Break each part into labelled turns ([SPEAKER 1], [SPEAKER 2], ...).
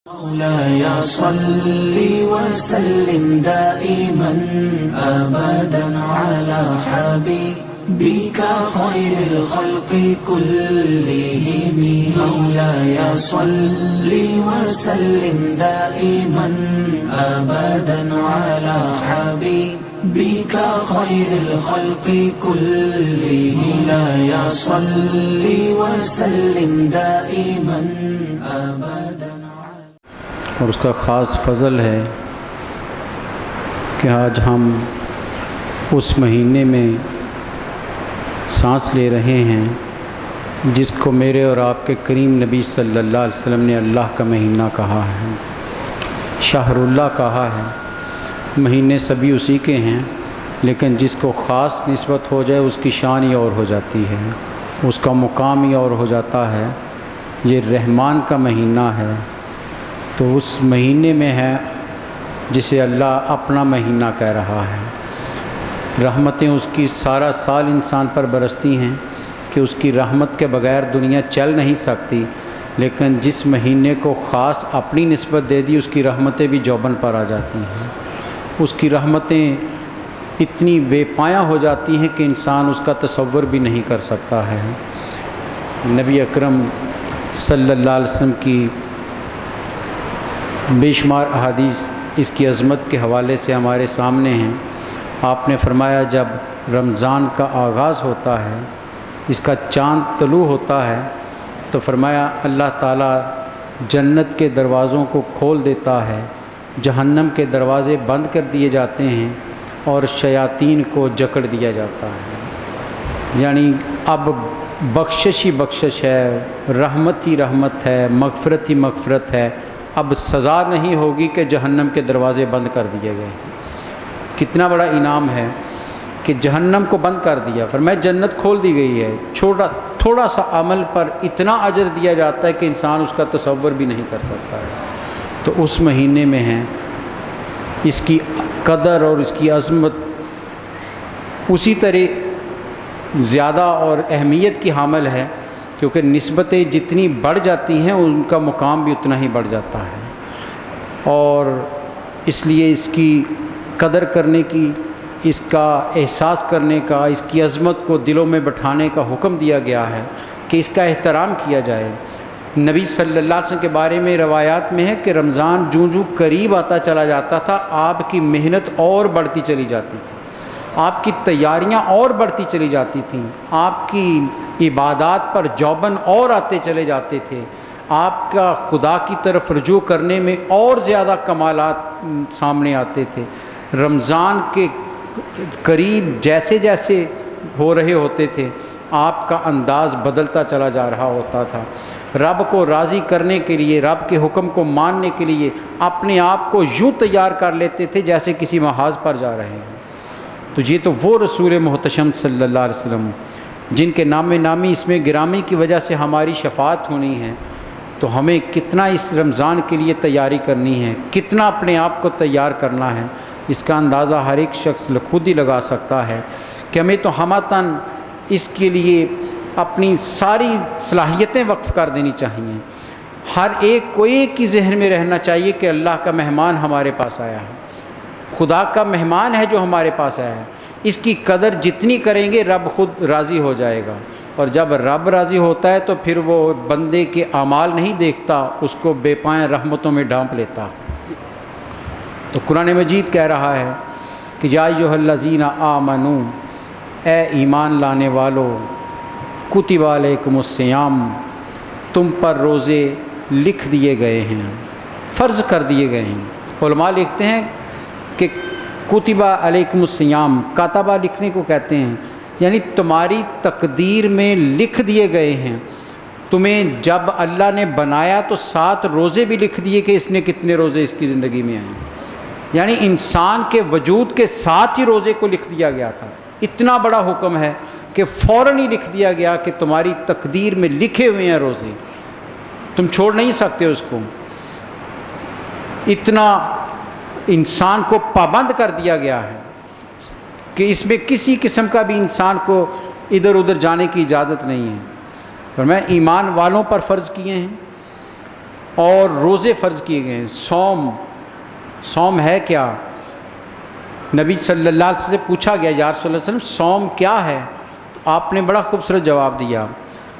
[SPEAKER 1] مولاي صل وسلم دائما أبدا على حبيبك خير الخلق كلهم. مولاي صل وسلم دائما أبدا على حبيبك خير الخلق كلهم. مولاي صل وسلم دائما أبدا.
[SPEAKER 2] اور اس کا خاص فضل ہے کہ آج ہم اس مہینے میں سانس لے رہے ہیں جس کو میرے اور آپ کے کریم نبی صلی اللہ علیہ وسلم نے اللہ کا مہینہ کہا ہے، شہر اللہ کہا ہے۔ مہینے سبھی اسی کے ہیں، لیکن جس کو خاص نسبت ہو جائے اس کی شان ہی اور ہو جاتی ہے، اس کا مقام ہی اور ہو جاتا ہے۔ یہ رحمان کا مہینہ ہے، تو اس مہینے میں ہے جسے اللہ اپنا مہینہ کہہ رہا ہے۔ رحمتیں اس کی سارا سال انسان پر برستی ہیں کہ اس کی رحمت کے بغیر دنیا چل نہیں سکتی، لیکن جس مہینے کو خاص اپنی نسبت دے دی اس کی رحمتیں بھی جوبن پر آ جاتی ہیں۔ اس کی رحمتیں اتنی بے پایہ ہو جاتی ہیں کہ انسان اس کا تصور بھی نہیں کر سکتا ہے۔ نبی اکرم صلی اللہ علیہ وسلم کی بے شمار احادیث اس کی عظمت کے حوالے سے ہمارے سامنے ہیں۔ آپ نے فرمایا جب رمضان کا آغاز ہوتا ہے، اس کا چاند طلوع ہوتا ہے، تو فرمایا اللہ تعالیٰ جنت کے دروازوں کو کھول دیتا ہے، جہنم کے دروازے بند کر دیے جاتے ہیں اور شیاطین کو جکڑ دیا جاتا ہے۔ یعنی اب بخشش ہی بخشش ہے، رحمت ہی رحمت ہے، مغفرت ہی مغفرت ہے۔ اب سزا نہیں ہوگی کہ جہنم کے دروازے بند کر دیے گئے۔ کتنا بڑا انعام ہے کہ جہنم کو بند کر دیا، فرمایا جنت کھول دی گئی ہے۔ تھوڑا سا عمل پر اتنا اجر دیا جاتا ہے کہ انسان اس کا تصور بھی نہیں کر سکتا ہے۔ تو اس مہینے میں ہے، اس کی قدر اور اس کی عظمت اسی طرح زیادہ اور اہمیت کی حامل ہے، کیونکہ نسبتیں جتنی بڑھ جاتی ہیں ان کا مقام بھی اتنا ہی بڑھ جاتا ہے، اور اس لیے اس کی قدر کرنے کی، اس کا احساس کرنے کا، اس کی عظمت کو دلوں میں بٹھانے کا حکم دیا گیا ہے کہ اس کا احترام کیا جائے۔ نبی صلی اللہ علیہ وسلم کے بارے میں روایات میں ہے کہ رمضان جوں قریب آتا چلا جاتا تھا، آپ کی محنت اور بڑھتی چلی جاتی تھی، آپ کی تیاریاں اور بڑھتی چلی جاتی تھیں، آپ کی عبادات پر جوبن اور آتے چلے جاتے تھے، آپ کا خدا کی طرف رجوع کرنے میں اور زیادہ کمالات سامنے آتے تھے۔ رمضان کے قریب جیسے جیسے ہو رہے ہوتے تھے، آپ کا انداز بدلتا چلا جا رہا ہوتا تھا۔ رب کو راضی کرنے کے لیے، رب کے حکم کو ماننے کے لیے اپنے آپ کو یوں تیار کر لیتے تھے جیسے کسی محاذ پر جا رہے ہیں۔ تو یہ تو وہ رسول محتشم صلی اللہ علیہ وسلم جن کے نام نامی اس میں گرامی کی وجہ سے ہماری شفاعت ہونی ہے، تو ہمیں کتنا اس رمضان کے لیے تیاری کرنی ہے، کتنا اپنے آپ کو تیار کرنا ہے، اس کا اندازہ ہر ایک شخص خود ہی لگا سکتا ہے کہ ہمیں تو ہمتاً اس کے لیے اپنی ساری صلاحیتیں وقف کر دینی چاہیے۔ ہر ایک کو ایک ہی ذہن میں رہنا چاہیے کہ اللہ کا مہمان ہمارے پاس آیا ہے، خدا کا مہمان ہے جو ہمارے پاس آیا ہے۔ اس کی قدر جتنی کریں گے رب خود راضی ہو جائے گا، اور جب رب راضی ہوتا ہے تو پھر وہ بندے کے اعمال نہیں دیکھتا، اس کو بے پائیں رحمتوں میں ڈھانپ لیتا۔ تو قرآن مجید کہہ رہا ہے کہ یا ایھا الذین آمنو، اے ایمان لانے والو، کتب علیکم الصیام، تم پر روزے لکھ دیے گئے ہیں، فرض کر دیے گئے ہیں۔ علماء لکھتے ہیں کہ کتب علیکم الصیام، کاتبہ لکھنے کو کہتے ہیں، یعنی تمہاری تقدیر میں لکھ دیے گئے ہیں۔ تمہیں جب اللہ نے بنایا تو 7 روزے بھی لکھ دیے کہ اس نے کتنے روزے اس کی زندگی میں آئے، یعنی انسان کے وجود کے ساتھ ہی روزے کو لکھ دیا گیا تھا۔ اتنا بڑا حکم ہے کہ فوراً ہی لکھ دیا گیا کہ تمہاری تقدیر میں لکھے ہوئے ہیں روزے، تم چھوڑ نہیں سکتے اس کو۔ اتنا انسان کو پابند کر دیا گیا ہے کہ اس میں کسی قسم کا بھی انسان کو ادھر ادھر جانے کی اجازت نہیں ہے۔ فرمایا ایمان والوں پر فرض کیے ہیں، اور روزے فرض کیے گئے ہیں۔ صوم ہے کیا؟ نبی صلی اللہ علیہ وسلم سے پوچھا گیا یا رسول اللہ علیہ وسلم صوم کیا ہے؟ تو آپ نے بڑا خوبصورت جواب دیا۔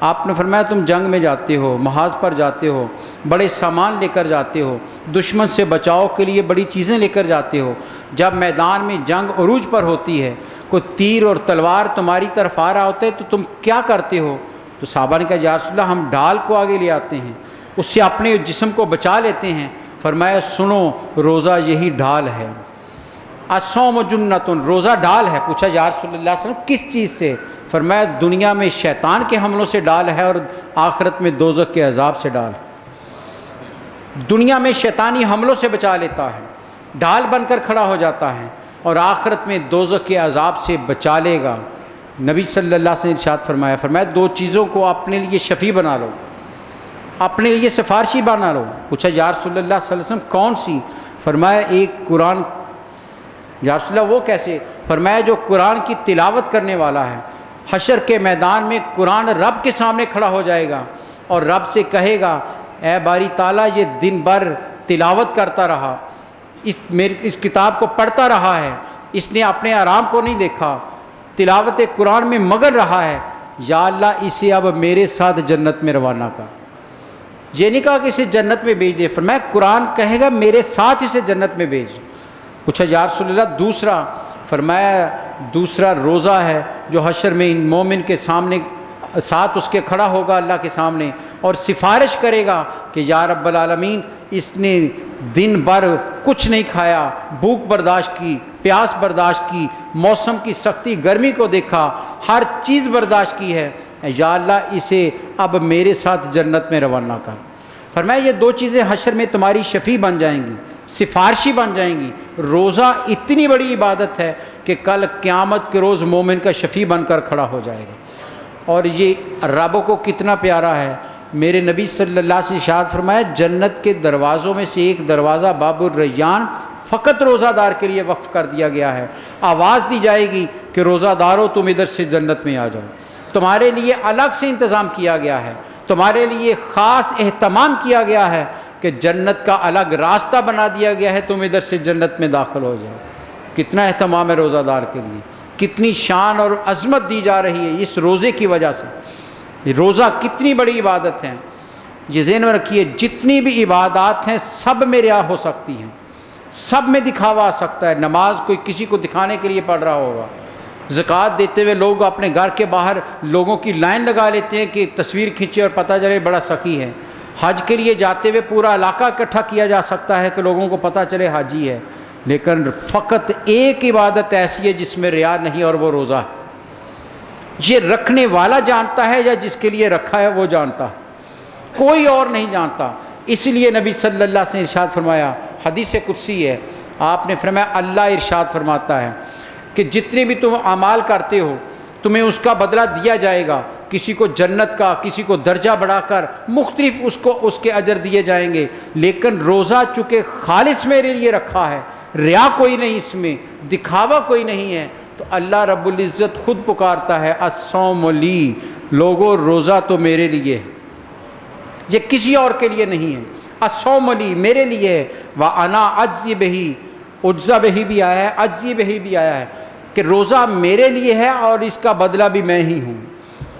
[SPEAKER 2] آپ نے فرمایا تم جنگ میں جاتے ہو، محاذ پر جاتے ہو، بڑے سامان لے کر جاتے ہو، دشمن سے بچاؤ کے لیے بڑی چیزیں لے کر جاتے ہو، جب میدان میں جنگ عروج پر ہوتی ہے، کوئی تیر اور تلوار تمہاری طرف آ رہا ہوتا ہے تو تم کیا کرتے ہو؟ تو صحابہ نے کہا یا رسول اللہ ہم ڈھال کو آگے لے آتے ہیں، اس سے اپنے جسم کو بچا لیتے ہیں۔ فرمایا سنو روزہ یہی ڈھال ہے۔ الصوم جنۃ، روزہ ڈال ہے۔ پوچھا یا رسول اللہ صلی اللہ علیہ وسلم کس چیز سے؟ فرمایا دنیا میں شیطان کے حملوں سے ڈال ہے اور آخرت میں دوزخ کے عذاب سے ڈال ہے۔ دنیا میں شیطانی حملوں سے بچا لیتا ہے، ڈال بن کر کھڑا ہو جاتا ہے، اور آخرت میں دوزخ کے عذاب سے بچا لے گا۔ نبی صلی اللہ علیہ وسلم نے ارشاد فرمایا دو چیزوں کو اپنے لیے شفیع بنا لو، اپنے لیے سفارشی بنا لو۔ پوچھا یا رسول اللہ صلی اللہ علیہ وسلم کون سی؟ فرمایا ایک قرآن۔ یا رسول اللہ وہ کیسے؟ فرمایا جو قرآن کی تلاوت کرنے والا ہے، حشر کے میدان میں قرآن رب کے سامنے کھڑا ہو جائے گا اور رب سے کہے گا اے باری تعالیٰ یہ دن بھر تلاوت کرتا رہا، اس کتاب کو پڑھتا رہا ہے، اس نے اپنے آرام کو نہیں دیکھا، تلاوت قرآن میں مگن رہا ہے، یا اللہ اسے اب میرے ساتھ جنت میں روانہ کر۔ یہ نہیں کہا کہ اسے جنت میں بھیج دے، فرمایا قرآن کہے گا میرے ساتھ اسے جنت میں بھیج۔ پوچھا یا رسول اللہ دوسرا؟ فرمایا دوسرا روزہ ہے جو حشر میں ان مومن کے سامنے ساتھ اس کے کھڑا ہوگا اللہ کے سامنے اور سفارش کرے گا کہ یا رب العالمین اس نے دن بھر کچھ نہیں کھایا، بھوک برداشت کی، پیاس برداشت کی، موسم کی سختی گرمی کو دیکھا، ہر چیز برداشت کی ہے، یا اللہ اسے اب میرے ساتھ جنت میں روانہ کر۔ فرمایا یہ دو چیزیں حشر میں تمہاری شفیع بن جائیں گی، سفارشی بن جائیں گی۔ روزہ اتنی بڑی عبادت ہے کہ کل قیامت کے روز مومن کا شفیع بن کر کھڑا ہو جائے گا، اور یہ رب کو کتنا پیارا ہے۔ میرے نبی صلی اللہ علیہ وسلم نے ارشاد فرمایا جنت کے دروازوں میں سے ایک دروازہ باب الریان فقط روزہ دار کے لیے وقف کر دیا گیا ہے۔ آواز دی جائے گی کہ روزہ دارو تم ادھر سے جنت میں آ جاؤ، تمہارے لیے الگ سے انتظام کیا گیا ہے، تمہارے لیے خاص اہتمام کیا گیا ہے کہ جنت کا الگ راستہ بنا دیا گیا ہے، تم ادھر سے جنت میں داخل ہو جاؤ۔ کتنا اہتمام ہے روزہ دار کے لیے، کتنی شان اور عظمت دی جا رہی ہے اس روزے کی وجہ سے۔ روزہ کتنی بڑی عبادت ہے، یہ ذہن میں رکھیے، جتنی بھی عبادات ہیں سب میں ریا ہو سکتی ہیں، سب میں دکھاوا آ سکتا ہے۔ نماز کوئی کسی کو دکھانے کے لیے پڑھ رہا ہوگا، زکوٰۃ دیتے ہوئے لوگ اپنے گھر کے باہر لوگوں کی لائن لگا لیتے ہیں کہ تصویر کھینچے اور پتہ چلے بڑا سخی ہے۔ حج کے لیے جاتے ہوئے پورا علاقہ اکٹھا کیا جا سکتا ہے کہ لوگوں کو پتہ چلے حاجی ہے، لیکن فقط ایک عبادت ایسی ہے جس میں ریا نہیں، اور وہ روزہ ہے۔ یہ رکھنے والا جانتا ہے یا جس کے لیے رکھا ہے وہ جانتا ہے، کوئی اور نہیں جانتا۔ اس لیے نبی صلی اللہ علیہ وسلم نے ارشاد فرمایا، حدیث قدسی ہے، آپ نے فرمایا اللہ ارشاد فرماتا ہے کہ جتنے بھی تم اعمال کرتے ہو تمہیں اس کا بدلہ دیا جائے گا، کسی کو جنت کا، کسی کو درجہ بڑھا کر مختلف اس کے اجر دیے جائیں گے، لیکن روزہ چونکہ خالص میرے لیے رکھا ہے، ریا کوئی نہیں اس میں، دکھاوا کوئی نہیں ہے، تو اللہ رب العزت خود پکارتا ہے الصوم لی، لوگو روزہ تو میرے لیے ہے، یہ کسی اور کے لیے نہیں ہے۔ الصوم لی میرے لیے ہے، وَأَنَا أَجْزِي بِهِ، اجزا بہی بھی آیا ہے، اجزی بہی بھی آیا ہے کہ روزہ میرے لیے ہے اور اس کا بدلہ بھی میں ہی ہوں،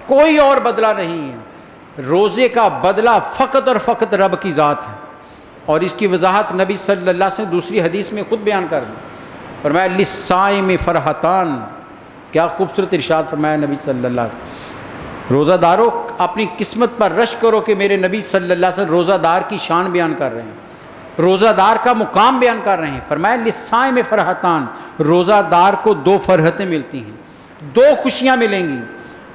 [SPEAKER 2] کوئی اور بدلہ نہیں ہے۔ روزے کا بدلہ فقط اور فقط رب کی ذات ہے، اور اس کی وضاحت نبی صلی اللہ علیہ وسلم دوسری حدیث میں خود بیان کر دی۔ فرمایا للصائم فرحتان، کیا خوبصورت ارشاد فرمایا نبی صلی اللہ علیہ وسلم۔ روزہ داروں اپنی قسمت پر رش کرو کہ میرے نبی صلی اللہ علیہ وسلم روزہ دار کی شان بیان کر رہے ہیں، روزہ دار کا مقام بیان کر رہے ہیں۔ فرمایا للصائم فرحتان، روزہ دار کو دو فرحتیں ملتی ہیں، دو خوشیاں ملیں گی۔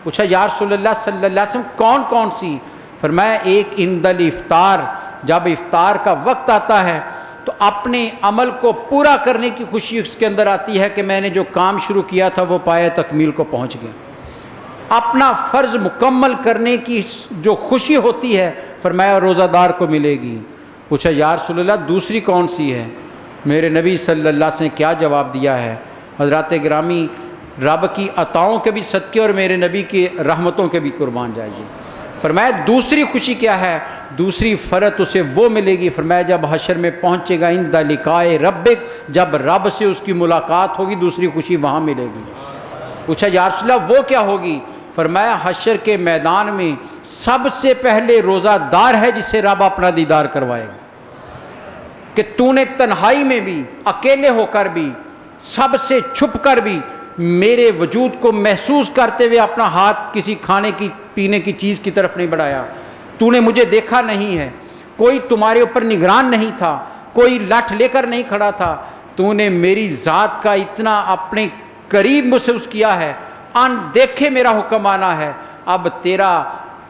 [SPEAKER 2] پوچھا یا رسول اللہ صلی اللہ علیہ وسلم کون کون سی؟ فرمایا ایک عند الافطار، جب افطار کا وقت آتا ہے تو اپنے عمل کو پورا کرنے کی خوشی اس کے اندر آتی ہے کہ میں نے جو کام شروع کیا تھا وہ پایہ تکمیل کو پہنچ گیا، اپنا فرض مکمل کرنے کی جو خوشی ہوتی ہے فرمایا روزہ دار کو ملے گی۔ پوچھا یا رسول اللہ دوسری کون سی ہے؟ میرے نبی صلی اللہ علیہ وسلم نے کیا جواب دیا ہے؟ حضرات گرامی، رب کی عطاؤں کے بھی صدقے اور میرے نبی کی رحمتوں کے بھی قربان جائیے۔ فرمایا دوسری خوشی کیا ہے؟ دوسری فرت اسے وہ ملے گی، فرمایا جب حشر میں پہنچے گا عند لقائے ربک، جب رب سے اس کی ملاقات ہوگی، دوسری خوشی وہاں ملے گی۔ پوچھا یا رسول اللہ وہ کیا ہوگی؟ فرمایا حشر کے میدان میں سب سے پہلے روزہ دار ہے جسے رب اپنا دیدار کروائے گا، کہ تو نے تنہائی میں بھی، اکیلے ہو کر بھی، سب سے چھپ کر بھی میرے وجود کو محسوس کرتے ہوئے اپنا ہاتھ کسی کھانے کی پینے کی چیز کی طرف نہیں بڑھایا، تو نے مجھے دیکھا نہیں ہے، کوئی تمہارے اوپر نگران نہیں تھا، کوئی لٹھ لے کر نہیں کھڑا تھا، تو نے میری ذات کا اتنا اپنے قریب محسوس کیا ہے، ان دیکھے میرا حکم آنا ہے۔ اب تیرا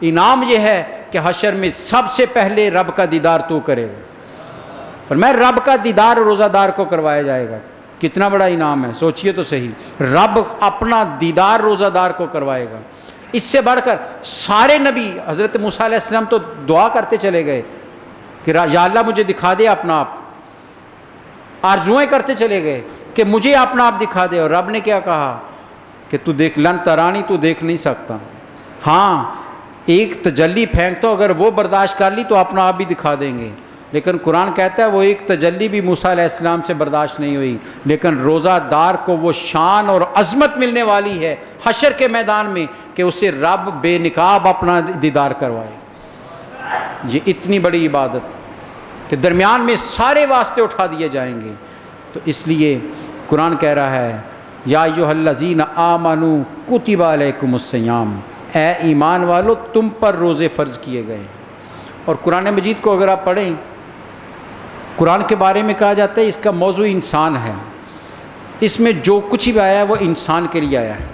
[SPEAKER 2] انعام یہ ہے کہ حشر میں سب سے پہلے رب کا دیدار تو کرے گا۔ فرمایا رب کا دیدار روزہ دار کو کروایا جائے گا، کتنا بڑا انعام ہے، سوچئے تو صحیح، رب اپنا دیدار روزہ دار کو کروائے گا۔ اس سے بڑھ کر سارے نبی، حضرت موسیٰ علیہ السلام تو دعا کرتے چلے گئے کہ یا اللہ مجھے دکھا دے اپنا آپ، آرزوئیں کرتے چلے گئے کہ مجھے اپنا آپ دکھا دے، اور رب نے کیا کہا کہ تو دیکھ، لن ترانی، تو دیکھ نہیں سکتا، ہاں ایک تجلی پھینک تو اگر وہ برداشت کر لی تو اپنا آپ بھی دکھا دیں گے، لیکن قرآن کہتا ہے وہ ایک تجلی بھی موسیٰ علیہ السلام سے برداشت نہیں ہوئی، لیکن روزہ دار کو وہ شان اور عظمت ملنے والی ہے حشر کے میدان میں کہ اسے رب بے نقاب اپنا دیدار کروائے۔ یہ اتنی بڑی عبادت کہ درمیان میں سارے واسطے اٹھا دیے جائیں گے، تو اس لیے قرآن کہہ رہا ہے یا ایھا الذین آمنوا کتب علیکم الصیام، اے ایمان والو تم پر روزے فرض کیے گئے۔ اور قرآن مجید کو اگر آپ پڑھیں، قرآن کے بارے میں کہا جاتا ہے اس کا موضوع انسان ہے، اس میں جو کچھ بھی آیا ہے وہ انسان کے لیے آیا ہے،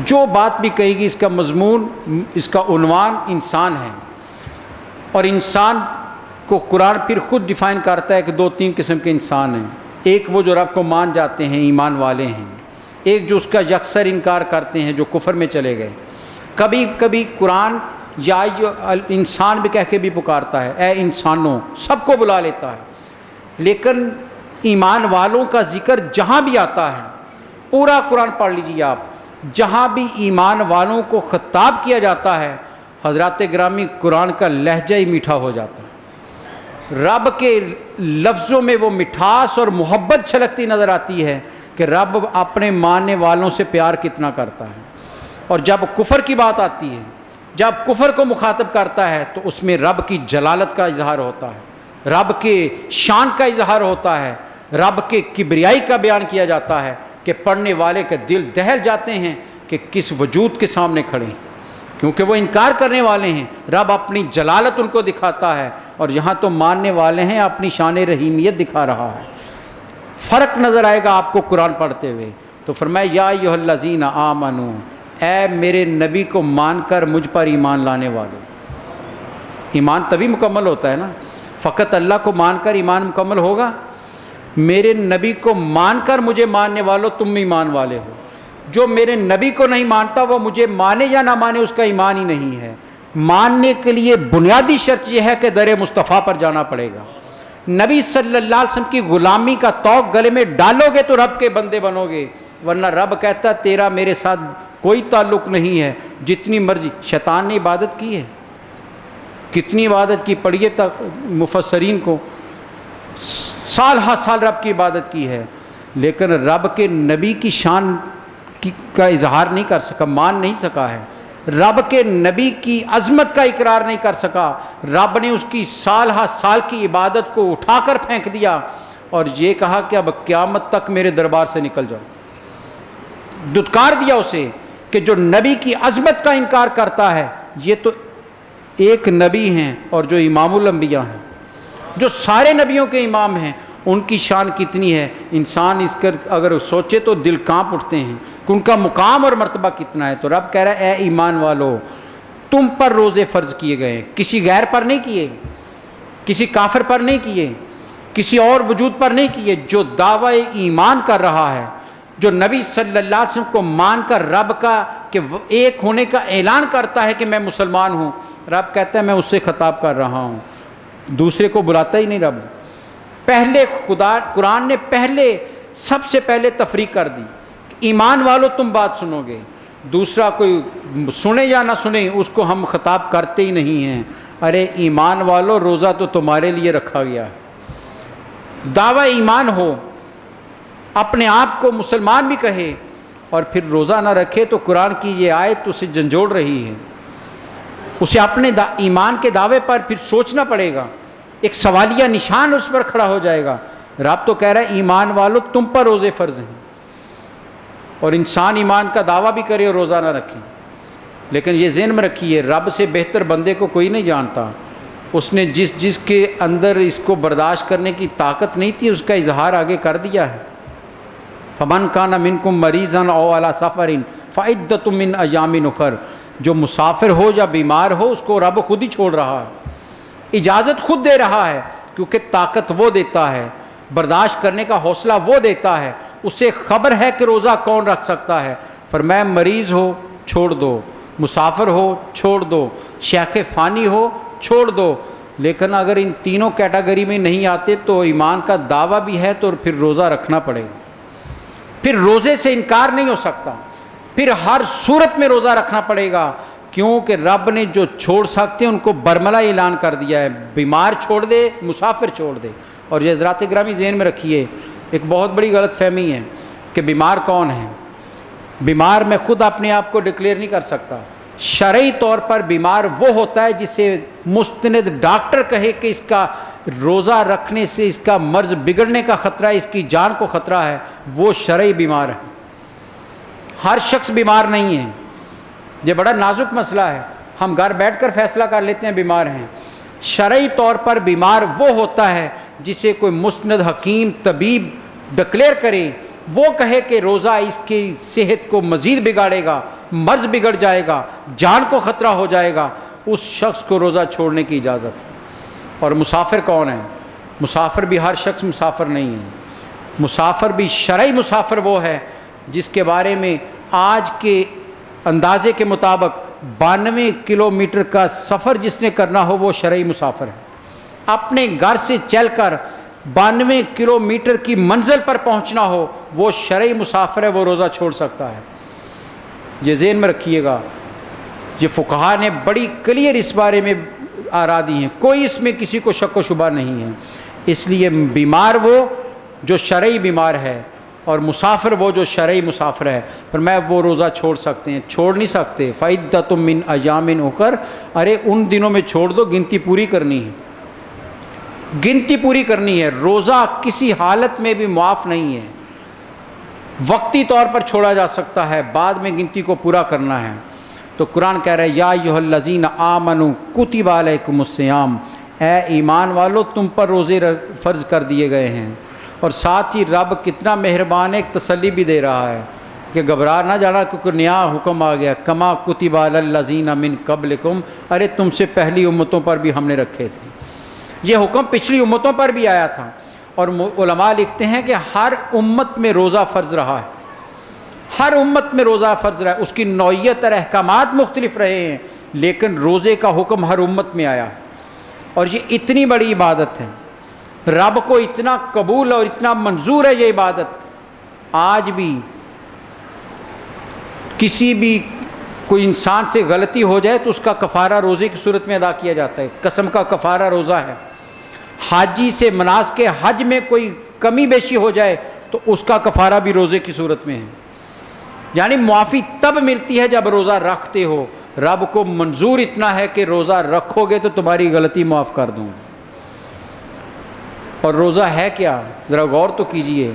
[SPEAKER 2] جو بات بھی کہے گی اس کا مضمون، اس کا عنوان انسان ہے۔ اور انسان کو قرآن پھر خود ڈیفائن کرتا ہے کہ دو تین قسم کے انسان ہیں، ایک وہ جو رب کو مان جاتے ہیں، ایمان والے ہیں، ایک جو اس کا یکسر انکار کرتے ہیں، جو کفر میں چلے گئے۔ کبھی کبھی قرآن یا جو انسان بھی کہہ کے بھی پکارتا ہے، اے انسانوں، سب کو بلا لیتا ہے، لیکن ایمان والوں کا ذکر جہاں بھی آتا ہے، پورا قرآن پڑھ لیجیے آپ، جہاں بھی ایمان والوں کو خطاب کیا جاتا ہے، حضرات گرامی قرآن کا لہجہ ہی میٹھا ہو جاتا ہے، رب کے لفظوں میں وہ مٹھاس اور محبت چھلکتی نظر آتی ہے کہ رب اپنے ماننے والوں سے پیار کتنا کرتا ہے۔ اور جب کفر کی بات آتی ہے، جب کفر کو مخاطب کرتا ہے تو اس میں رب کی جلالت کا اظہار ہوتا ہے، رب کے شان کا اظہار ہوتا ہے، رب کے کبریائی کا بیان کیا جاتا ہے کہ پڑھنے والے کے دل دہل جاتے ہیں کہ کس وجود کے سامنے کھڑے ہیں، کیونکہ وہ انکار کرنے والے ہیں، رب اپنی جلالت ان کو دکھاتا ہے، اور یہاں تو ماننے والے ہیں اپنی شان رحیمیت دکھا رہا ہے۔ فرق نظر آئے گا آپ کو قرآن پڑھتے ہوئے۔ تو فرمایا یا ایھا الذین آمنوا، اے میرے نبی کو مان کر مجھ پر ایمان لانے والے۔ ایمان تبھی مکمل ہوتا ہے نا، فقط اللہ کو مان کر ایمان مکمل ہوگا؟ میرے نبی کو مان کر مجھے ماننے والوں تم ایمان والے ہو۔ جو میرے نبی کو نہیں مانتا وہ مجھے مانے یا نہ مانے اس کا ایمان ہی نہیں ہے۔ ماننے کے لیے بنیادی شرط یہ ہے کہ در مصطفیٰ پر جانا پڑے گا، نبی صلی اللہ علیہ وسلم کی غلامی کا توق گلے میں ڈالو گے تو رب کے بندے بنو گے، ورنہ رب کہتا تیرا میرے ساتھ کوئی تعلق نہیں ہے، جتنی مرضی۔ شیطان نے عبادت کی ہے، کتنی عبادت کی، پڑھیے تک مفسرین کو، سال ہر سال رب کی عبادت کی ہے، لیکن رب کے نبی کی شان کا اظہار نہیں کر سکا، مان نہیں سکا ہے، رب کے نبی کی عظمت کا اقرار نہیں کر سکا۔ رب نے اس کی سال ہر سال کی عبادت کو اٹھا کر پھینک دیا اور یہ کہا کہ اب قیامت تک میرے دربار سے نکل جاؤ۔ دھتکار دیا اسے کہ جو نبی کی عظمت کا انکار کرتا ہے، یہ تو ایک نبی ہیں اور جو امام الانبیاء ہیں، جو سارے نبیوں کے امام ہیں، ان کی شان کتنی ہے، انسان اس کا اگر سوچے تو دل کانپ اٹھتے ہیں کہ ان کا مقام اور مرتبہ کتنا ہے۔ تو رب کہہ رہا ہے اے ایمان والو تم پر روزے فرض کیے گئے ہیں، کسی غیر پر نہیں کیے، کسی کافر پر نہیں کیے، کسی اور وجود پر نہیں کیے، جو دعوی ایمان کر رہا ہے، جو نبی صلی اللہ علیہ وسلم کو مان کر رب کا کہ ایک ہونے کا اعلان کرتا ہے کہ میں مسلمان ہوں، رب کہتا ہے میں اس سے خطاب کر رہا ہوں، دوسرے کو بلاتا ہی نہیں رب۔ پہلے خدا قرآن نے سب سے پہلے تفریق کر دی، ایمان والو تم بات سنو گے، دوسرا کوئی سنے یا نہ سنے اس کو ہم خطاب کرتے ہی نہیں ہیں. ارے ایمان والو روزہ تو تمہارے لیے رکھا گیا ہے. دعویٰ ایمان ہو, اپنے آپ کو مسلمان بھی کہے اور پھر روزہ نہ رکھے تو قرآن کی یہ آیت اسے جھنجھوڑ رہی ہے. اسے اپنے ایمان کے دعوے پر پھر سوچنا پڑے گا, ایک سوالیہ نشان اس پر کھڑا ہو جائے گا. رب تو کہہ رہا ہے ایمان والو تم پر روزے فرض ہیں, اور انسان ایمان کا دعویٰ بھی کرے اور روزہ نہ رکھے. لیکن یہ ذہن میں رکھیے رب سے بہتر بندے کو کوئی نہیں جانتا. اس نے جس کے اندر اس کو برداشت کرنے کی طاقت نہیں تھی اس کا اظہار آگے کر دیا ہے. فمن کان منکم مریضا او علی سفر فعدۃ من ایام اخر. جو مسافر ہو یا بیمار ہو اس کو رب خود ہی چھوڑ رہا ہے, اجازت خود دے رہا ہے, کیونکہ طاقت وہ دیتا ہے, برداشت کرنے کا حوصلہ وہ دیتا ہے. اسے خبر ہے کہ روزہ کون رکھ سکتا ہے. فرمایا مریض ہو چھوڑ دو, مسافر ہو چھوڑ دو, شیخ فانی ہو چھوڑ دو. لیکن اگر ان تینوں کیٹیگری میں نہیں آتے تو ایمان کا دعویٰ بھی ہے تو پھر روزہ رکھنا پڑے گا. پھر روزے سے انکار نہیں ہو سکتا, پھر ہر صورت میں روزہ رکھنا پڑے گا, کیونکہ رب نے جو چھوڑ سکتے ہیں ان کو برملا اعلان کر دیا ہے. بیمار چھوڑ دے, مسافر چھوڑ دے. اور یہ حضرات گرامی ذہن میں رکھیے ایک بہت بڑی غلط فہمی ہے کہ بیمار کون ہے. بیمار میں خود اپنے آپ کو ڈکلیئر نہیں کر سکتا. شرعی طور پر بیمار وہ ہوتا ہے جسے مستند ڈاکٹر کہے کہ اس کا روزہ رکھنے سے اس کا مرض بگڑنے کا خطرہ ہے, اس کی جان کو خطرہ ہے, وہ شرعی بیمار ہے. ہر شخص بیمار نہیں ہے. یہ بڑا نازک مسئلہ ہے, ہم گھر بیٹھ کر فیصلہ کر لیتے ہیں بیمار ہیں. شرعی طور پر بیمار وہ ہوتا ہے جسے کوئی مستند حکیم طبیب ڈکلیئر کرے, وہ کہے کہ روزہ اس کی صحت کو مزید بگاڑے گا, مرض بگڑ جائے گا, جان کو خطرہ ہو جائے گا, اس شخص کو روزہ چھوڑنے کی اجازت ہے. اور مسافر کون ہے؟ مسافر بھی ہر شخص مسافر نہیں ہے. مسافر بھی شرعی مسافر وہ ہے جس کے بارے میں آج کے اندازے کے مطابق 92 کلومیٹر کا سفر جس نے کرنا ہو وہ شرعی مسافر ہے. اپنے گھر سے چل کر 92 کلومیٹر کی منزل پر پہنچنا ہو وہ شرعی مسافر ہے, وہ روزہ چھوڑ سکتا ہے. یہ ذہن میں رکھیے گا. یہ فقہا نے بڑی کلیئر اس بارے میں آرا دی ہیں, کوئی اس میں کسی کو شک و شبہ نہیں ہے. اس لیے بیمار وہ جو شرعی بیمار ہے اور مسافر وہ جو شرعی مسافر ہے. فرمایا وہ روزہ چھوڑ سکتے ہیں, چھوڑ نہیں سکتے. فعدۃ من ایام اخر, ارے ان دنوں میں چھوڑ دو, گنتی پوری کرنی ہے, گنتی پوری کرنی ہے. روزہ کسی حالت میں بھی معاف نہیں ہے. وقتی طور پر چھوڑا جا سکتا ہے, بعد میں گنتی کو پورا کرنا ہے. تو قرآن کہہ رہا ہے یا ایھا الذین آمنوا کتب علیکم الصیام, اے ایمان والو تم پر روزے فرض کر دیے گئے ہیں. اور ساتھ ہی رب کتنا مہربان ہے, ایک تسلی بھی دے رہا ہے کہ گھبرا نہ جانا کیونکہ نیا حکم آ گیا. کما کتب علی الذین من قبلکم, ارے تم سے پہلی امتوں پر بھی ہم نے رکھے تھے. یہ حکم پچھلی امتوں پر بھی آیا تھا. اور علماء لکھتے ہیں کہ ہر امت میں روزہ فرض رہا ہے, ہر امت میں روزہ فرض رہا ہے. اس کی نوعیت اور احکامات مختلف رہے ہیں لیکن روزے کا حکم ہر امت میں آیا. اور یہ اتنی بڑی عبادت ہے, رب کو اتنا قبول اور اتنا منظور ہے یہ عبادت. آج بھی کسی بھی کوئی انسان سے غلطی ہو جائے تو اس کا کفارہ روزے کی صورت میں ادا کیا جاتا ہے. قسم کا کفارہ روزہ ہے. حاجی سے مناسک حج میں کوئی کمی بیشی ہو جائے تو اس کا کفارہ بھی روزے کی صورت میں ہے. یعنی معافی تب ملتی ہے جب روزہ رکھتے ہو. رب کو منظور اتنا ہے کہ روزہ رکھو گے تو تمہاری غلطی معاف کر دوں. اور روزہ ہے کیا ذرا غور تو کیجئے.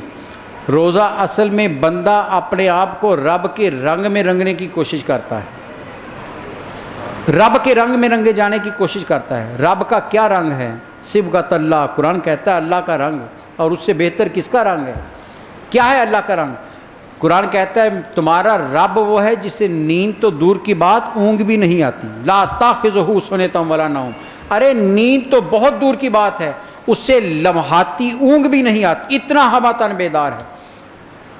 [SPEAKER 2] روزہ اصل میں بندہ اپنے آپ کو رب کے رنگ میں رنگنے کی کوشش کرتا ہے, رب کے رنگ میں رنگے جانے کی کوشش کرتا ہے. رب کا کیا رنگ ہے؟ صبغۃ اللہ. قرآن کہتا ہے اللہ کا رنگ, اور اس سے بہتر کس کا رنگ ہے؟ کیا ہے اللہ کا رنگ؟ قرآن کہتا ہے تمہارا رب وہ ہے جسے نیند تو دور کی بات اونگ بھی نہیں آتی. لا تاخذہ سنۃ ولا نوم. ارے نیند تو بہت دور کی بات ہے, اس سے لمحاتی اونگ بھی نہیں آتی, اتنا ہماتن بیدار ہے,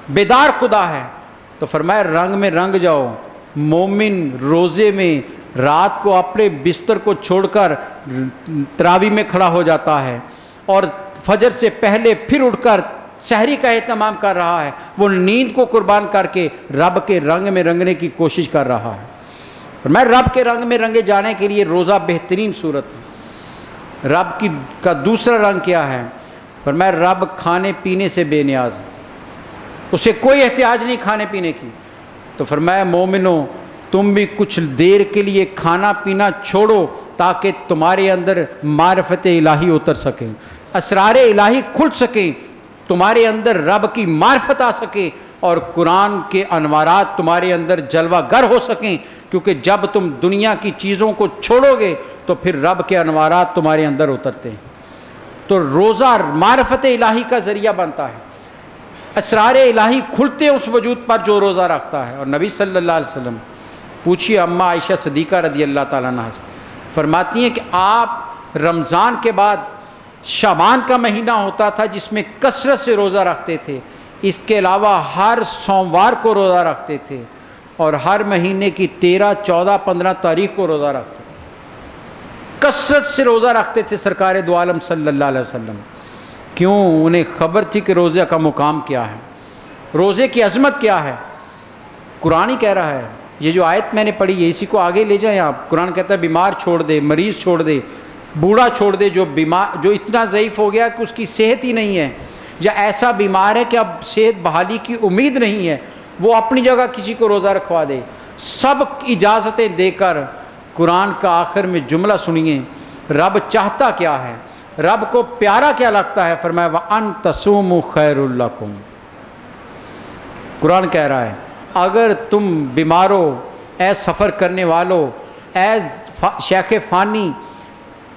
[SPEAKER 2] بیدار خدا ہے. تو فرمایا رنگ میں رنگ جاؤ. مومن روزے میں رات کو اپنے بستر کو چھوڑ کر تراویح میں کھڑا ہو جاتا ہے اور فجر سے پہلے پھر اٹھ کر سحری کا اہتمام کر رہا ہے، وہ نیند کو قربان کر کے رب کے رنگ میں رنگنے کی کوشش کر رہا ہے۔ اور میں رب کے رنگ میں رنگے جانے کے لیے روزہ بہترین صورت ہے۔ رب کا دوسرا رنگ کیا ہے؟ اور میں رب کھانے پینے سے بے نیاز ہے، اسے کوئی احتیاج نہیں کھانے پینے کی۔ تو فرمایا مومنو تم بھی کچھ دیر کے لیے کھانا پینا چھوڑو تاکہ تمہارے اندر معرفت الہی اتر سکے، اسرار الہی کھل سکیں، تمہارے اندر رب کی معرفت آ سکے اور قرآن کے انوارات تمہارے اندر جلوہ گر ہو سکیں، کیونکہ جب تم دنیا کی چیزوں کو چھوڑو گے تو پھر رب کے انوارات تمہارے اندر اترتے ہیں۔ تو روزہ معرفت الہی کا ذریعہ بنتا ہے، اسرار الہی کھلتے ہیں اس وجود پر جو روزہ رکھتا ہے۔ اور نبی صلی اللہ علیہ وسلم، پوچھیے اماں عائشہ صدیقہ رضی اللہ تعالیٰ عنہ سے، فرماتی ہیں کہ آپ رمضان کے بعد شعبان کا مہینہ ہوتا تھا جس میں کثرت سے روزہ رکھتے تھے، اس کے علاوہ ہر سوموار کو روزہ رکھتے تھے اور ہر مہینے کی 13، 14، 15 تاریخ کو روزہ رکھتے تھے، کثرت سے روزہ رکھتے تھے سرکار دو عالم صلی اللہ علیہ وسلم۔ کیوں؟ انہیں خبر تھی کہ روزے کا مقام کیا ہے، روزے کی عظمت کیا ہے۔ قرآن ہی کہہ رہا ہے، یہ جو آیت میں نے پڑھی ہے اسی کو آگے لے جائیں آپ۔ قرآن کہتا ہے بیمار چھوڑ دے، مریض چھوڑ دے، بوڑھا چھوڑ دے، جو اتنا ضعیف ہو گیا کہ اس کی صحت ہی نہیں ہے، یا ایسا بیمار ہے کہ اب صحت بحالی کی امید نہیں ہے، وہ اپنی جگہ کسی کو روزہ رکھوا دے۔ سب اجازتیں دے کر قرآن کا آخر میں جملہ سنیے، رب چاہتا کیا ہے، رب کو پیارا کیا لگتا ہے؟ فرمایا وَأَن تَصُومُوا خَيْرٌ لَكُمْ۔ قرآن کہہ رہا ہے اگر تم بیمارو، اے سفر کرنے والو، اے شیخ فانی،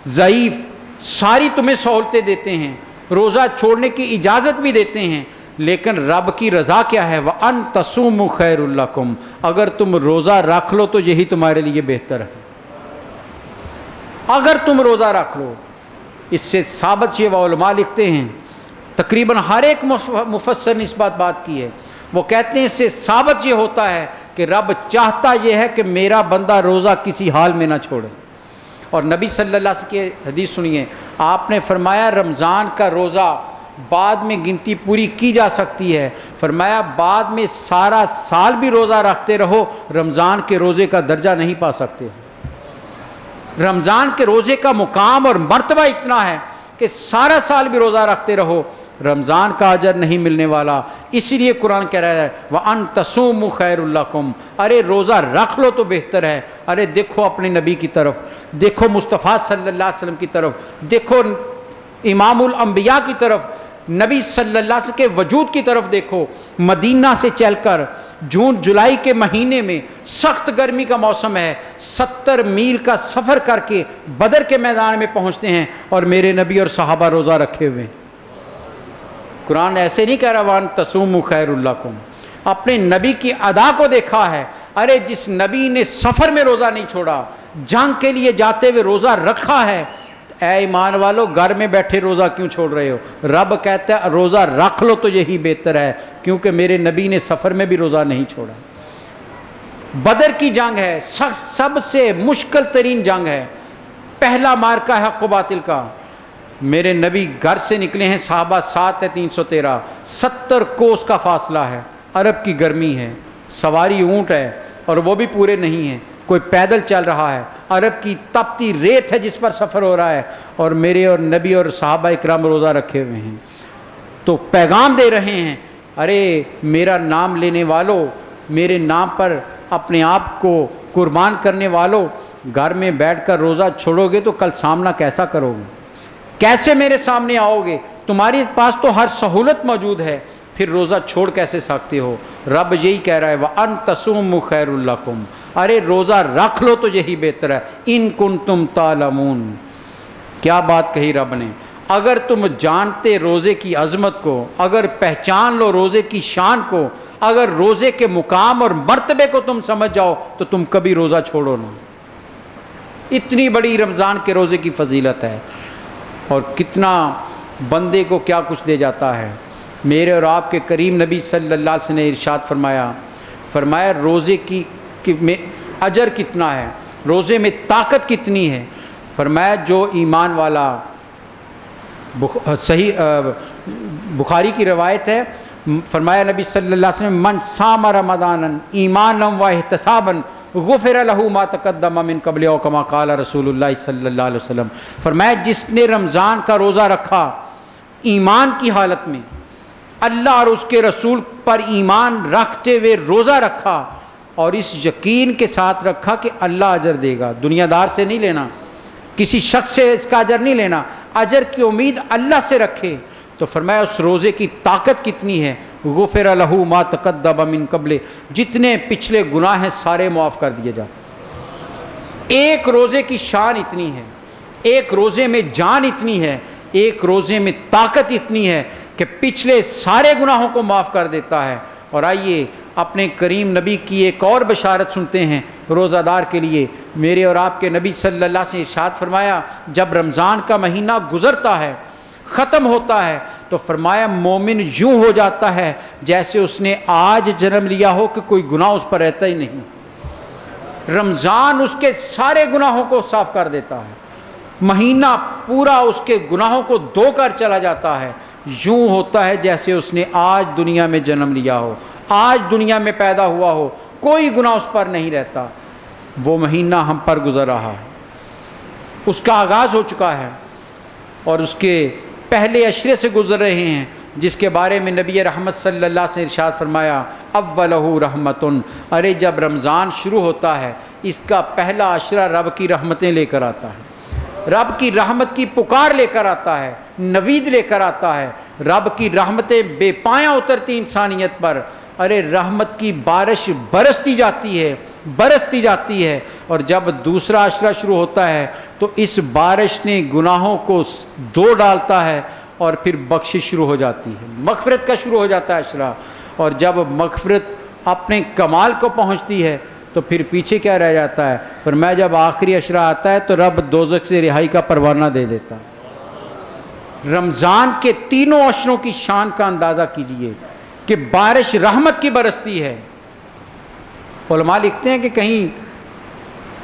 [SPEAKER 2] ضعیف، ساری تمہیں سہولتیں دیتے ہیں، روزہ چھوڑنے کی اجازت بھی دیتے ہیں، لیکن رب کی رضا کیا ہے؟ وَأَن تَصُومُوا خَيْرٌ لَكُمْ، اگر تم روزہ رکھ لو تو یہی تمہارے لیے بہتر ہے۔ اگر تم روزہ رکھ لو، اس سے ثابت یہ علماء لکھتے ہیں، تقریباً ہر ایک مفسر نے اس بات کی ہے، وہ کہتے ہیں اس سے ثابت یہ ہوتا ہے کہ رب چاہتا یہ ہے کہ میرا بندہ روزہ کسی حال میں نہ چھوڑے۔ اور نبی صلی اللہ علیہ وسلم کی حدیث سنیے، آپ نے فرمایا رمضان کا روزہ بعد میں گنتی پوری کی جا سکتی ہے، فرمایا بعد میں سارا سال بھی روزہ رکھتے رہو رمضان کے روزے کا درجہ نہیں پا سکتے۔ رمضان کے روزے کا مقام اور مرتبہ اتنا ہے کہ سارا سال بھی روزہ رکھتے رہو رمضان کا اجر نہیں ملنے والا۔ اسی لیے قرآن کہہ رہا ہے وَأَن تَصُومُوا خَيْرٌ لَكُمْ، ارے روزہ رکھ لو تو بہتر ہے۔ ارے دیکھو اپنے نبی کی طرف، دیکھو مصطفیٰ صلی اللہ علیہ وسلم کی طرف، دیکھو امام الانبیاء کی طرف، نبی صلی اللہ علیہ وسلم کے وجود کی طرف دیکھو۔ مدینہ سے چل کر جون جولائی کے مہینے میں سخت گرمی کا موسم ہے، 70 میل کا سفر کر کے بدر کے میدان میں پہنچتے ہیں اور میرے نبی اور صحابہ روزہ رکھے ہوئے ہیں۔ قرآن ایسے نہیں کہہ رہا وَأَن تَصُومُوا خَيْرٌ لَكُمْ، اپنے نبی کی ادا کو دیکھا ہے۔ ارے جس نبی نے سفر میں روزہ نہیں چھوڑا، جنگ کے لیے جاتے ہوئے روزہ رکھا ہے، اے ایمان والو گھر میں بیٹھے روزہ کیوں چھوڑ رہے ہو؟ رب کہتا ہے روزہ رکھ لو تو یہی بہتر ہے، کیونکہ میرے نبی نے سفر میں بھی روزہ نہیں چھوڑا۔ بدر کی جنگ ہے، سب سے مشکل ترین جنگ ہے، پہلا مارکا ہے حق و باطل کا۔ میرے نبی گھر سے نکلے ہیں، صحابہ 7 ہے 313، 70 کوس کا فاصلہ ہے، عرب کی گرمی ہے، سواری اونٹ ہے اور وہ بھی پورے نہیں ہیں، کوئی پیدل چل رہا ہے، عرب کی تپتی ریت ہے جس پر سفر ہو رہا ہے، اور میرے اور نبی اور صحابہ اکرام روزہ رکھے ہوئے ہیں۔ تو پیغام دے رہے ہیں، ارے میرا نام لینے والو، میرے نام پر اپنے آپ کو قربان کرنے والو، گھر میں بیٹھ کر روزہ چھوڑو گے تو کل سامنا کیسا کرو گے؟ کیسے میرے سامنے آؤ گے؟ تمہارے پاس تو ہر سہولت موجود ہے، پھر روزہ چھوڑ کیسے سکتے ہو؟ رب یہی کہہ رہا ہے وَأَن تَصُومُوا خَيْرٌ لَكُمْ، ارے روزہ رکھ لو تو یہی بہتر ہے، ان کنتم تعلمون۔ کیا بات کہی رب نے، اگر تم جانتے روزے کی عظمت کو، اگر پہچان لو روزے کی شان کو، اگر روزے کے مقام اور مرتبے کو تم سمجھ جاؤ تو تم کبھی روزہ چھوڑو نہ۔ اتنی بڑی رمضان کے روزے کی فضیلت ہے، اور کتنا بندے کو کیا کچھ دے جاتا ہے۔ میرے اور آپ کے کریم نبی صلی اللہ علیہ وسلم نے ارشاد فرمایا روزے کی میں اجر کتنا ہے، روزے میں طاقت کتنی ہے۔ فرمایا جو ایمان والا صحیح بخاری کی روایت ہے، فرمایا نبی صلی اللہ علیہ وسلم من صام رمضانا ایمانا و احتسابا غفر له ما تقدم من قبل او کما قال رسول اللہ صلی اللہ علیہ وسلم، فرمایا جس نے رمضان کا روزہ رکھا ایمان کی حالت میں، اللہ اور اس کے رسول پر ایمان رکھتے ہوئے روزہ رکھا اور اس یقین کے ساتھ رکھا کہ اللہ اجر دے گا، دنیا دار سے نہیں لینا، کسی شخص سے اس کا اجر نہیں لینا، اجر کی امید اللہ سے رکھے، تو فرمایا اس روزے کی طاقت کتنی ہے، غفر لہ ما تقدم من قبل، جتنے پچھلے گناہ ہیں سارے معاف کر دیے جاتے۔ ایک روزے کی شان اتنی ہے، ایک روزے میں جان اتنی ہے، ایک روزے میں طاقت اتنی ہے کہ پچھلے سارے گناہوں کو معاف کر دیتا ہے۔ اور آئیے اپنے کریم نبی کی ایک اور بشارت سنتے ہیں روزہ دار کے لیے۔ میرے اور آپ کے نبی صلی اللہ علیہ وسلم نے ارشاد فرمایا جب رمضان کا مہینہ گزرتا ہے، ختم ہوتا ہے، تو فرمایا مومن یوں ہو جاتا ہے جیسے اس نے آج جنم لیا ہو کہ کوئی گناہ اس پر رہتا ہی نہیں۔ رمضان اس کے سارے گناہوں کو صاف کر دیتا ہے، مہینہ پورا اس کے گناہوں کو دھو کر چلا جاتا ہے، یوں ہوتا ہے جیسے اس نے آج دنیا میں جنم لیا ہو، آج دنیا میں پیدا ہوا ہو، کوئی گناہ اس پر نہیں رہتا۔ وہ مہینہ ہم پر گزر رہا ہے، اس کا آغاز ہو چکا ہے اور اس کے پہلے عشرے سے گزر رہے ہیں، جس کے بارے میں نبی رحمت صلی اللہ علیہ وسلم نے ارشاد فرمایا اولہ رحمتن، ارے جب رمضان شروع ہوتا ہے اس کا پہلا عشرہ رب کی رحمتیں لے کر آتا ہے، رب کی رحمت کی پکار لے کر آتا ہے، نوید لے کر آتا ہے، رب کی رحمتیں بے پایاں اترتی انسانیت پر، ارے رحمت کی بارش برستی جاتی ہے، اور جب دوسرا عشرہ شروع ہوتا ہے تو اس بارش نے گناہوں کو دھو ڈالتا ہے اور پھر بخشش شروع ہو جاتی ہے، مغفرت کا شروع ہو جاتا ہے عشرہ، اور جب مغفرت اپنے کمال کو پہنچتی ہے تو پھر پیچھے کیا رہ جاتا ہے، فرمایا جب آخری عشرہ آتا ہے تو رب دوزخ سے رہائی کا پروانہ دے دیتا ہے۔ رمضان کے تینوں عشروں کی شان کا اندازہ کیجئے کہ بارش رحمت کی برستی ہے۔ علماء لکھتے ہیں کہ کہیں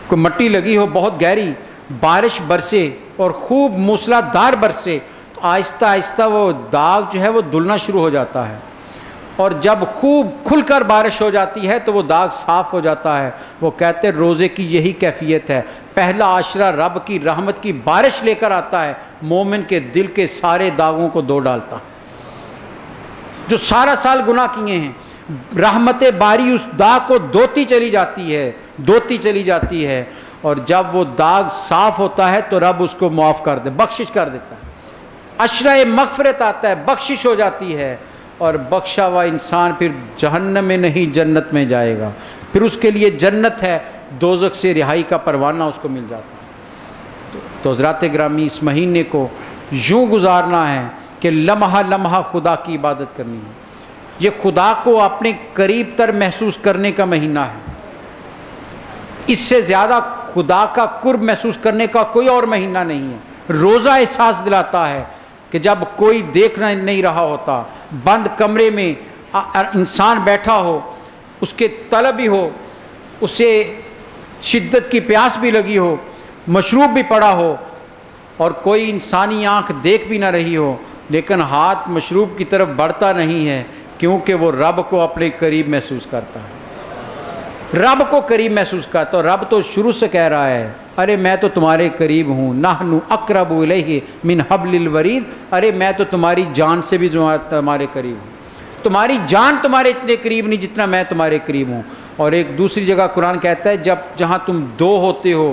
[SPEAKER 2] کوئی مٹی لگی ہو بہت گہری، بارش برسے اور خوب موسلادھار برسے تو آہستہ آہستہ وہ داغ جو ہے وہ دھلنا شروع ہو جاتا ہے، اور جب خوب کھل کر بارش ہو جاتی ہے تو وہ داغ صاف ہو جاتا ہے۔ وہ کہتے ہیں روزے کی یہی کیفیت ہے، پہلا عشرہ رب کی رحمت کی بارش لے کر آتا ہے، مومن کے دل کے سارے داغوں کو دھو ڈالتا ہے، جو سارا سال گناہ کیے ہیں، رحمت باری اس داغ کو دھوتی چلی جاتی ہے، اور جب وہ داغ صاف ہوتا ہے تو رب اس کو معاف کر دے، بخشش کر دیتا ہے، عشرہ مغفرت آتا ہے، بخشش ہو جاتی ہے، اور بخشا ہوا انسان پھر جہنم میں نہیں جنت میں جائے گا، پھر اس کے لیے جنت ہے، دوزخ سے رہائی کا پروانہ اس کو مل جاتا ہے۔ تو حضرات گرامی اس مہینے کو یوں گزارنا ہے کہ لمحہ لمحہ خدا کی عبادت کرنی ہے، یہ خدا کو اپنے قریب تر محسوس کرنے کا مہینہ ہے، اس سے زیادہ خدا کا قرب محسوس کرنے کا کوئی اور مہینہ نہیں ہے۔ روزہ احساس دلاتا ہے کہ جب کوئی دیکھنا نہیں رہا ہوتا، بند کمرے میں انسان بیٹھا ہو، اس کے طلب بھی ہو، اسے شدت کی پیاس بھی لگی ہو، مشروب بھی پڑا ہو، اور کوئی انسانی آنکھ دیکھ بھی نہ رہی ہو، لیکن ہاتھ مشروب کی طرف بڑھتا نہیں ہے، کیونکہ وہ رب کو اپنے قریب محسوس کرتا ہے، رب کو قریب محسوس کرتا ہے۔ رب تو شروع سے کہہ رہا ہے ارے میں تو تمہارے قریب ہوں، نحن اقرب الیہ من حبل الورید، ارے میں تو تمہاری جان سے بھی تمہارے قریب ہوں، تمہاری جان تمہارے اتنے قریب نہیں جتنا میں تمہارے قریب ہوں۔ اور ایک دوسری جگہ قرآن کہتا ہے جہاں تم دو ہوتے ہو،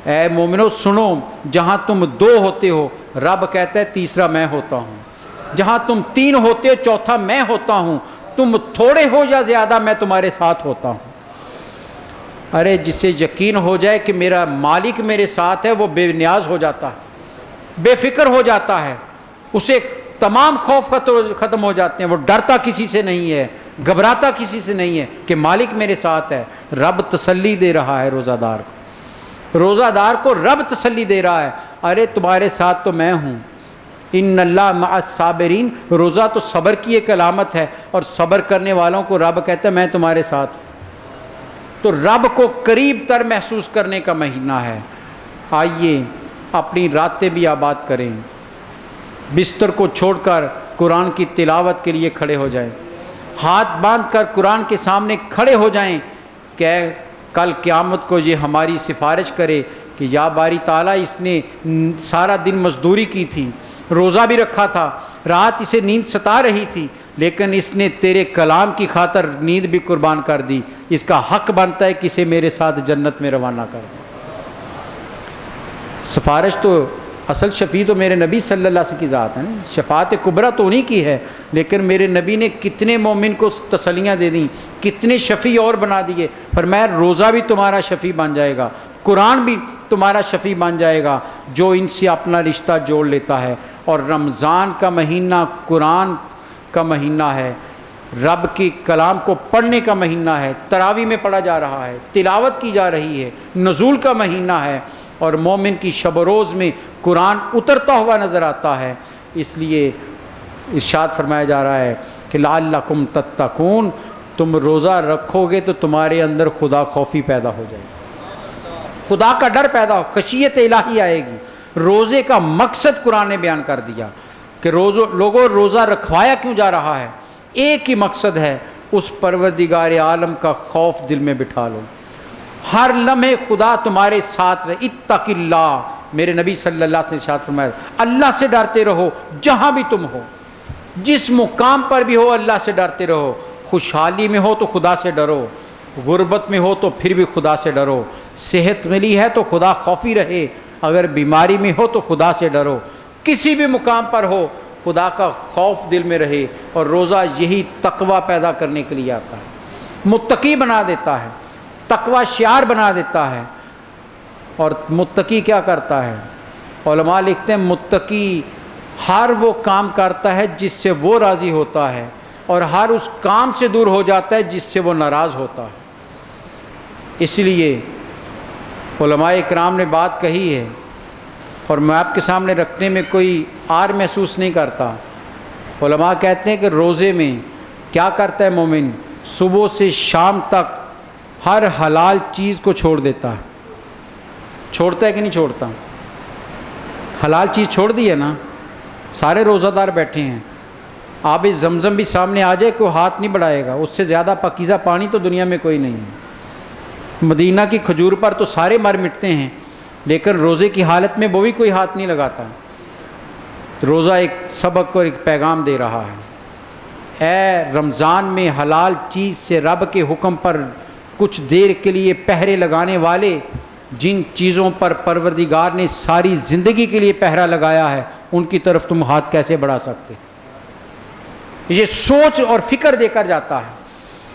[SPEAKER 2] اے مومنو سنو، جہاں تم دو ہوتے ہو رب کہتا ہے تیسرا میں ہوتا ہوں، جہاں تم تین ہوتے ہو چوتھا میں ہوتا ہوں، تم تھوڑے ہو یا زیادہ میں تمہارے ساتھ ہوتا ہوں۔ ارے جسے یقین ہو جائے کہ میرا مالک میرے ساتھ ہے وہ بے نیاز ہو جاتا ہے، بے فکر ہو جاتا ہے، اسے تمام خوف ختم ہو جاتے ہیں، وہ ڈرتا کسی سے نہیں ہے، گھبراتا کسی سے نہیں ہے کہ مالک میرے ساتھ ہے۔ رب تسلی دے رہا ہے روزہ دار کو رب تسلی دے رہا ہے، ارے تمہارے ساتھ تو میں ہوں، ان اللہ مع الصابرین، روزہ تو صبر کی ایک علامت ہے، اور صبر کرنے والوں کو رب کہتا ہے میں تمہارے ساتھ ہوں۔ تو رب کو قریب تر محسوس کرنے کا مہینہ ہے۔ آئیے اپنی راتیں بھی آباد کریں، بستر کو چھوڑ کر قرآن کی تلاوت کے لیے کھڑے ہو جائیں، ہاتھ باندھ کر قرآن کے سامنے کھڑے ہو جائیں کہ کل قیامت کو یہ ہماری سفارش کرے کہ یا باری تعالیٰ اس نے سارا دن مزدوری کی تھی، روزہ بھی رکھا تھا، رات اسے نیند ستا رہی تھی، لیکن اس نے تیرے کلام کی خاطر نیند بھی قربان کر دی، اس کا حق بنتا ہے کہ اسے میرے ساتھ جنت میں روانہ کر دے۔ سفارش تو اصل شفیع تو میرے نبی صلی اللہ علیہ وسلم کی ذات ہے نا، شفاعت کبریٰ تو انہی کی ہے، لیکن میرے نبی نے کتنے مومن کو تسلیاں دے دیں، کتنے شفیع اور بنا دیے۔ فرمایا روزہ بھی تمہارا شفیع بن جائے گا، قرآن بھی تمہارا شفیع بن جائے گا جو ان سے اپنا رشتہ جوڑ لیتا ہے۔ اور رمضان کا مہینہ قرآن کا مہینہ ہے، رب کی کلام کو پڑھنے کا مہینہ ہے، تراویح میں پڑھا جا رہا ہے، تلاوت کی جا رہی ہے، نزول کا مہینہ ہے، اور مومن کی شب و روز میں قرآن اترتا ہوا نظر آتا ہے۔ اس لیے ارشاد فرمایا جا رہا ہے کہ لعلکم تتقون، تم روزہ رکھو گے تو تمہارے اندر خدا خوفی پیدا ہو جائے گی، خدا کا ڈر پیدا ہو، خشیت الہی آئے گی۔ روزے کا مقصد قرآن نے بیان کر دیا کہ لوگوں روزہ رکھوایا کیوں جا رہا ہے، ایک ہی مقصد ہے، اس پروردگار عالم کا خوف دل میں بٹھا لو، ہر لمحے خدا تمہارے ساتھ رہے۔ اتق اللہ، میرے نبی صلی اللہ علیہ وسلم نے ارشاد فرمایا اللہ سے ڈرتے رہو جہاں بھی تم ہو، جس مقام پر بھی ہو اللہ سے ڈرتے رہو، خوشحالی میں ہو تو خدا سے ڈرو، غربت میں ہو تو پھر بھی خدا سے ڈرو، صحت ملی ہے تو خدا خوفی رہے، اگر بیماری میں ہو تو خدا سے ڈرو، کسی بھی مقام پر ہو خدا کا خوف دل میں رہے۔ اور روزہ یہی تقوی پیدا کرنے کے لیے آتا ہے، متقی بنا دیتا ہے، تقوی شعار بنا دیتا ہے۔ اور متقی کیا کرتا ہے؟ علماء لکھتے ہیں متقی ہر وہ کام کرتا ہے جس سے وہ راضی ہوتا ہے، اور ہر اس کام سے دور ہو جاتا ہے جس سے وہ ناراض ہوتا ہے۔ اس لیے علماء اکرام نے بات کہی ہے، اور میں آپ کے سامنے رکھنے میں کوئی آر محسوس نہیں کرتا۔ علماء کہتے ہیں کہ روزے میں کیا کرتا ہے مومن؟ صبح سے شام تک ہر حلال چیز کو چھوڑ دیتا ہے۔ چھوڑتا ہے کہ نہیں چھوڑتا؟ حلال چیز چھوڑ دی ہے نا، سارے روزہ دار بیٹھے ہیں، آب زمزم بھی سامنے آ جائے کوئی ہاتھ نہیں بڑھائے گا، اس سے زیادہ پاکیزہ پانی تو دنیا میں کوئی نہیں ہے۔ مدینہ کی کھجور پر تو سارے مر مٹتے ہیں، لیکن روزے کی حالت میں وہ بھی کوئی ہاتھ نہیں لگاتا۔ روزہ ایک سبق اور ایک پیغام دے رہا ہے، اے رمضان میں حلال چیز سے رب کے حکم پر کچھ دیر کے لیے پہرے لگانے والے، جن چیزوں پر پروردگار نے ساری زندگی کے لیے پہرا لگایا ہے ان کی طرف تم ہاتھ کیسے بڑھا سکتے؟ یہ سوچ اور فکر دے کر جاتا ہے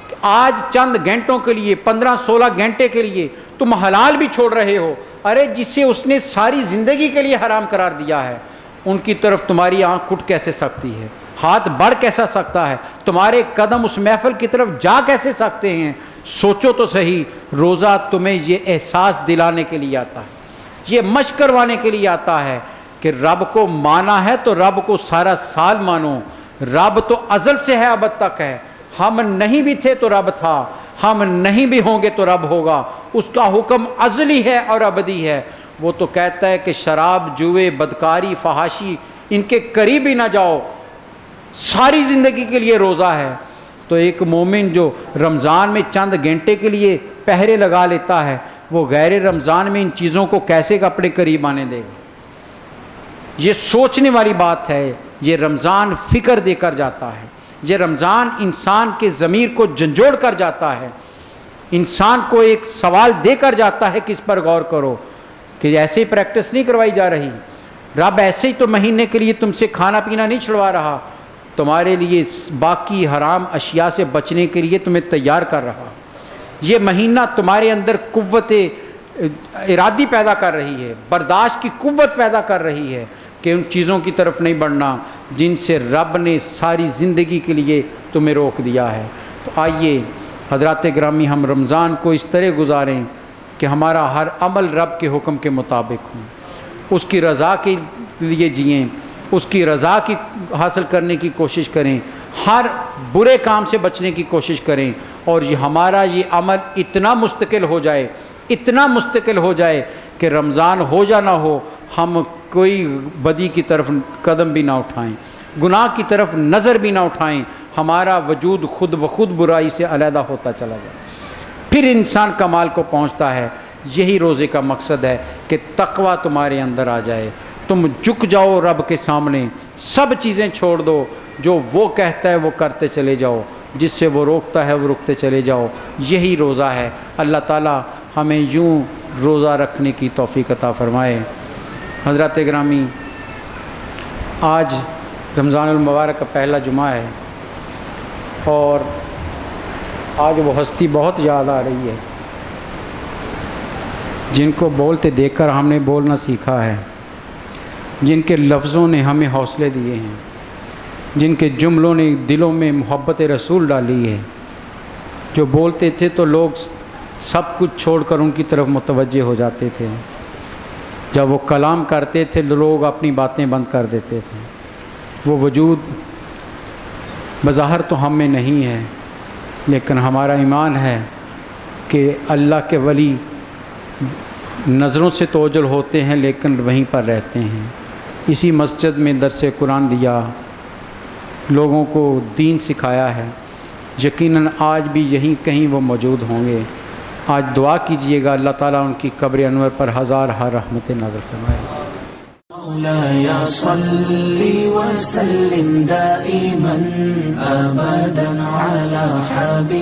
[SPEAKER 2] کہ آج چند گھنٹوں کے لیے 15-16 گھنٹے کے لیے تم حلال بھی چھوڑ رہے ہو، ارے جسے اس نے ساری زندگی کے لیے حرام قرار دیا ہے ان کی طرف تمہاری آنکھ اٹھ کیسے سکتی ہے، ہاتھ بڑھ کیسا سکتا ہے، تمہارے قدم اس محفل کی طرف جا کیسے سکتے ہیں؟ سوچو تو صحیح، روزہ تمہیں یہ احساس دلانے کے لیے آتا ہے، یہ مشق کروانے کے لیے آتا ہے کہ رب کو مانا ہے تو رب کو سارا سال مانو، رب تو ازل سے ہے ابد تک ہے، ہم نہیں بھی تھے تو رب تھا، ہم نہیں بھی ہوں گے تو رب ہوگا، اس کا حکم ازلی ہے اور ابدی ہے۔ وہ تو کہتا ہے کہ شراب، جوئے، بدکاری، فحاشی ان کے قریب ہی نہ جاؤ، ساری زندگی کے لیے روزہ ہے۔ تو ایک مومن جو رمضان میں چند گھنٹے کے لیے پہرے لگا لیتا ہے، وہ غیر رمضان میں ان چیزوں کو کیسے اپنے قریب آنے دے گا؟ یہ سوچنے والی بات ہے۔ یہ رمضان فکر دے کر جاتا ہے، یہ رمضان انسان کے ضمیر کو جھنجھوڑ کر جاتا ہے، انسان کو ایک سوال دے کر جاتا ہے کہ اس پر غور کرو کہ ایسے ہی پریکٹس نہیں کروائی جا رہی، رب ایسے ہی تو مہینے کے لیے تم سے کھانا پینا نہیں چھڑوا رہا، تمہارے لیے باقی حرام اشیاء سے بچنے کے لیے تمہیں تیار کر رہا، یہ مہینہ تمہارے اندر قوت ارادی پیدا کر رہی ہے، برداشت کی قوت پیدا کر رہی ہے کہ ان چیزوں کی طرف نہیں بڑھنا جن سے رب نے ساری زندگی کے لیے تمہیں روک دیا ہے۔ تو آئیے حضرات گرامی، ہم رمضان کو اس طرح گزاریں کہ ہمارا ہر عمل رب کے حکم کے مطابق ہو، اس کی رضا کے لیے جئیں، اس کی رضا کی حاصل کرنے کی کوشش کریں، ہر برے کام سے بچنے کی کوشش کریں، اور یہ ہمارا یہ عمل اتنا مستقل ہو جائے، اتنا مستقل ہو جائے کہ رمضان ہو یا نہ ہو ہم کوئی بدی کی طرف قدم بھی نہ اٹھائیں، گناہ کی طرف نظر بھی نہ اٹھائیں، ہمارا وجود خود بخود برائی سے علیحدہ ہوتا چلا جائے، پھر انسان کمال کو پہنچتا ہے۔ یہی روزے کا مقصد ہے کہ تقوی تمہارے اندر آ جائے، تم جھک جاؤ رب کے سامنے، سب چیزیں چھوڑ دو، جو وہ کہتا ہے وہ کرتے چلے جاؤ، جس سے وہ روکتا ہے وہ رکتے چلے جاؤ۔ یہی روزہ ہے۔ اللہ تعالی ہمیں یوں روزہ رکھنے کی توفیق عطا فرمائے۔ حضرات گرامی، آج رمضان المبارک کا پہلا جمعہ ہے اور آج وہ ہستی بہت یاد آ رہی ہے جن کو بولتے دیکھ کر ہم نے بولنا سیکھا ہے، جن کے لفظوں نے ہمیں حوصلے دیے ہیں، جن کے جملوں نے دلوں میں محبت رسول ڈالی ہے۔ جو بولتے تھے تو لوگ سب کچھ چھوڑ کر ان کی طرف متوجہ ہو جاتے تھے، جب وہ کلام کرتے تھے لوگ اپنی باتیں بند کر دیتے تھے۔ وہ وجود بظاہر تو ہم میں نہیں ہے، لیکن ہمارا ایمان ہے کہ اللہ کے ولی نظروں سے تو اوجھل ہوتے ہیں لیکن وہیں پر رہتے ہیں۔ اسی مسجد میں درس قرآن دیا، لوگوں کو دین سکھایا ہے، یقیناً آج بھی یہیں کہیں وہ موجود ہوں گے۔ آج دعا کیجئے گا اللہ تعالیٰ ان کی قبر انور پر ہزار رحمتیں نازل فرمائے۔
[SPEAKER 1] مولاي صل وسلم دائما أبدا على حبيبك